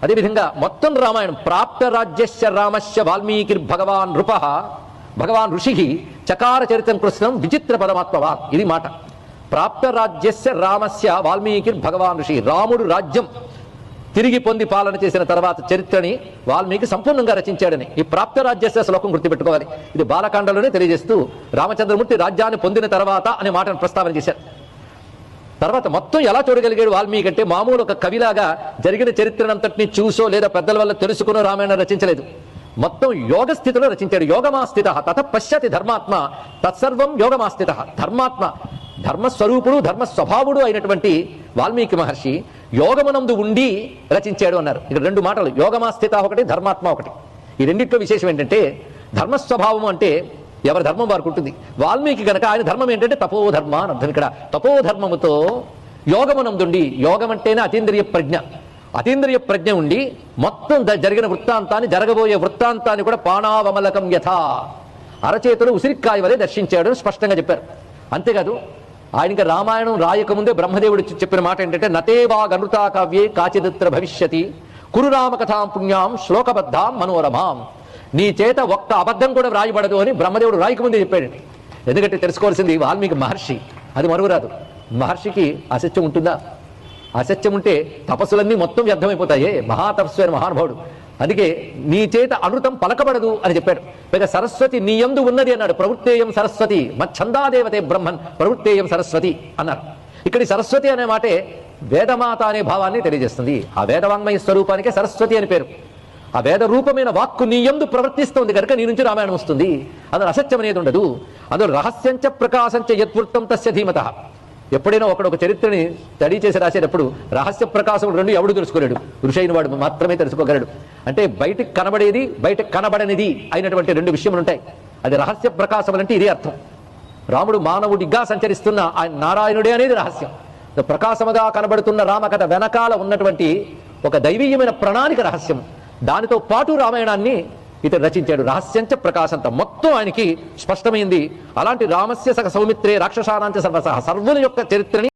అదేవిధంగా మొత్తం రామాయణం ప్రాప్త రాజ్యస్య రామస్య వాల్మీకి భగవాన్ నృప భగవాన్ ఋషి చకార చరిత్రం కృష్ణం విచిత్ర పరమాత్మవా. ఇది మాట. ప్రాప్త రాజ్యస్య రామస్య వాల్మీకి భగవాన్ ఋషి. రాముడు రాజ్యం తిరిగి పొంది పాలన చేసిన తర్వాత చరిత్రని వాల్మీకి సంపూర్ణంగా రచించాడని ఈ ప్రాప్త రాజ్యస్య శ్లోకం గుర్తుపెట్టుకోవాలి. ఇది బాలకాండలోనే తెలియజేస్తూ రామచంద్రమూర్తి రాజ్యాన్ని పొందిన తర్వాత అనే మాటను ప్రస్తావన చేశారు. తర్వాత మొత్తం ఎలా చూడగలిగాడు వాల్మీకి అంటే మామూలు ఒక కవిలాగా జరిగిన చరిత్రనంతటిని చూసో లేదా పెద్దల వల్ల తెలుసుకునో రామాయణం రచించలేదు. మొత్తం యోగ స్థితిలో రచించాడు. యోగమాస్థిత తత పశ్యతి ధర్మాత్మ తత్సర్వం యోగమాస్థిత. ధర్మాత్మ ధర్మస్వరూపుడు ధర్మస్వభావుడు అయినటువంటి వాల్మీకి మహర్షి యోగమునందు ఉండి రచించాడు అన్నారు. ఇక్కడ రెండు మాటలు, యోగమాస్థిత ఒకటి, ధర్మాత్మ ఒకటి. ఈ రెండిట్లో విశేషం ఏంటంటే ధర్మస్వభావం అంటే ఎవరి ధర్మం వారికి ఉంటుంది. వాల్మీకి గనక ఆయన ధర్మం ఏంటంటే తపోధర్మ అని అర్థం. ఇక్కడ తపోధర్మముతో యోగమునందుండి, యోగం అంటేనే అతీంద్రియ ప్రజ్ఞ, అతీంద్రియ ప్రజ్ఞ ఉండి మొత్తం జరిగిన వృత్తాంతాన్ని జరగబోయే వృత్తాంతాన్ని కూడా పాణావమలకం యథా అరచేతులు ఉసిరికాయ వలె దర్శించాడు అని స్పష్టంగా చెప్పారు. అంతేకాదు ఆయనకి రామాయణం రాయకముందే బ్రహ్మదేవుడు చెప్పిన మాట ఏంటంటే నతేవాగనృతా కావ్యే కాచిదిత్ర భవిష్యతి కురు రామ కథాం పుణ్యాం శ్లోకబద్ధాం మనోరమాం. నీ చేత ఒక్క అబద్ధం కూడా వ్రాయబడదు అని బ్రహ్మదేవుడు రాయకముందే చెప్పాడండి. ఎందుకంటే తెలుసుకోవాల్సింది వాల్మీకి మహర్షి, అది మరువురాదు. మహర్షికి అసత్యం ఉంటుందా? అసత్యం ఉంటే తపస్సులన్నీ మొత్తం వ్యర్థమైపోతాయే. మహాతపస్సు అయిన మహానుభావుడు. అందుకే నీ చేత అనృతం పలకబడదు అని చెప్పాడు. పైగా సరస్వతి నీ యందు ఉన్నది అన్నాడు. ప్రవృత్తేయం సరస్వతి మచ్ఛందాదేవతే బ్రహ్మన్ ప్రవృత్తేయం సరస్వతి అన్నారు. ఇక్కడ సరస్వతి అనే మాటే వేదమాత అనే భావాన్ని తెలియజేస్తుంది. ఆ వేదవాంగ్మయ స్వరూపానికే సరస్వతి అని పేరు. ఆ వేద రూపమైన వాక్కు నీ యందు ప్రవర్తిస్తుంది కనుక నీ నుంచి రామాయణం వస్తుంది. అందులో అసత్యం అనేది ఉండదు. అందులో రహస్యంచ ప్రకాశంచ యద్వృత్తం తస్య ధీమతః. ఎప్పుడైనా ఒక చరిత్రని స్టడీ చేసి రాసేటప్పుడు రహస్య ప్రకాశం రెండు ఎవడు తెలుసుకోలేడు, ఋషైన వాడు మాత్రమే తెలుసుకోగలడు. అంటే బయటికి కనబడేది బయటకు కనబడనిది అయినటువంటి రెండు విషయములు ఉంటాయి. అది రహస్య ప్రకాశం అంటే ఇదే అర్థం. రాముడు మానవుడిగా సంచరిస్తున్న ఆయన నారాయణుడే అనేది రహస్యం. ప్రకాశముగా కనబడుతున్న రామకథ వెనకాల ఉన్నటువంటి ఒక దైవీయమైన ప్రణాళిక రహస్యం. దానితో పాటు రామాయణాన్ని ఇతడు రచించాడు. రహస్యంచ ప్రకాశంత మొత్తం ఆయనకి స్పష్టమైంది. అలాంటి రామస్య సహ సౌమిత్రే రాక్షసానాంచ సర్వసహ సర్వుల యొక్క చరిత్రని